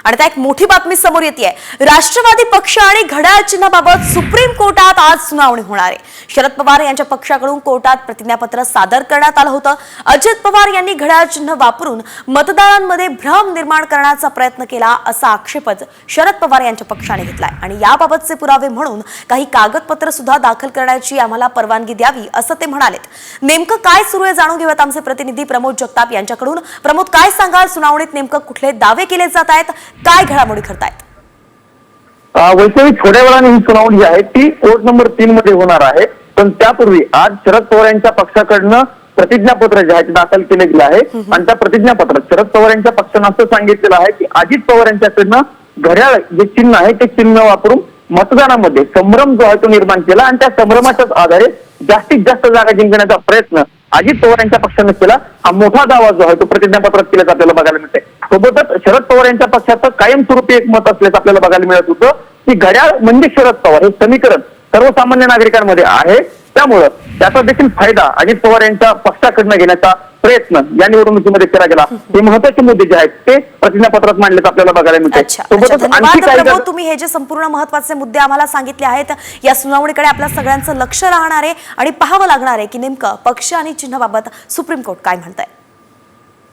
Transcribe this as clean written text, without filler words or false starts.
आणि त्या एक मोठी बातमी समोर येते। राष्ट्रवादी पक्ष आणि घड्याळ चिन्हाबाबत सुप्रीम कोर्टात आज सुनावणी होणार आहे। शरद पवार यांच्या पक्षाकडून कोर्टात प्रतिज्ञापत्र सादर करण्यात आलं होतं। अजित पवार यांनी घड्याळ चिन्ह वापरून मतदारांमध्ये भ्रम निर्माण करण्याचा प्रयत्न केला असा आक्षेपच शरद पवार यांच्या पक्षाने घेतलाय आणि याबाबतचे पुरावे म्हणून काही कागदपत्र सुद्धा दाखल करण्याची आम्हाला परवानगी द्यावी असं ते म्हणालेत। नेमकं काय सुरू आहे जाणून घेऊयात आमचे प्रतिनिधी प्रमोद जगताप यांच्याकडून। प्रमोद, काय सांगाल, सुनावणीत नेमकं कुठले दावे केले जात आहेत, काय घडामोडी घडतायत? वैष्णवी, थोड्या वेळाने ही सुनावणी जी आहे ती कोर्ट नंबर 3 मध्ये होणार आहे। पण त्यापूर्वी आज शरद पवार यांच्या पक्षाकडनं प्रतिज्ञापत्र जे आहे ते दाखल केले गेले आहे आणि त्या प्रतिज्ञापत्रात शरद पवार यांच्या पक्षानं असं सांगितलेलं आहे की अजित पवार यांच्याकडनं घड्याळ जे चिन्ह आहे ते चिन्ह वापरून मतदानामध्ये संभ्रम जो आहे तो निर्माण केला आणि त्या संभ्रमाच्याच आधारे जास्तीत जास्त जागा जिंकण्याचा प्रयत्न अजित पवार यांच्या पक्षानं केला। हा मोठा दावा जो आहे तो प्रतिज्ञापत्रात केल्याचं आपल्याला बघायला मिळते। सोबतच शरद पवार यांच्या पक्षाचं कायमस्वरूपी एक मत असल्याचं आपल्याला बघायला मिळत होतं की घड्याळ म्हणजे शरद पवार हे समीकरण सर्वसामान्य नागरिकांमध्ये आहे, त्यामुळं त्याचा देखील फायदा अजित पवार यांच्या पक्षाकडनं घेण्याचा प्रयत्न या निवडणुकीमध्ये केला गेला। हे महत्त्वाचे मुद्दे जे आहेत ते प्रतिज्ञापत्रात मांडलेत आपल्याला बघायला मिळते। सोबतच आणखी काही तुम्ही हे जे संपूर्ण महत्त्वाचे मुद्दे आम्हाला सांगितले आहेत, या सुनावणीकडे आपल्या सगळ्यांचं लक्ष राहणार आहे आणि पाहावं लागणार आहे की नेमकं पक्ष आणि चिन्हाबाबत सुप्रीम कोर्ट काय म्हणतंय।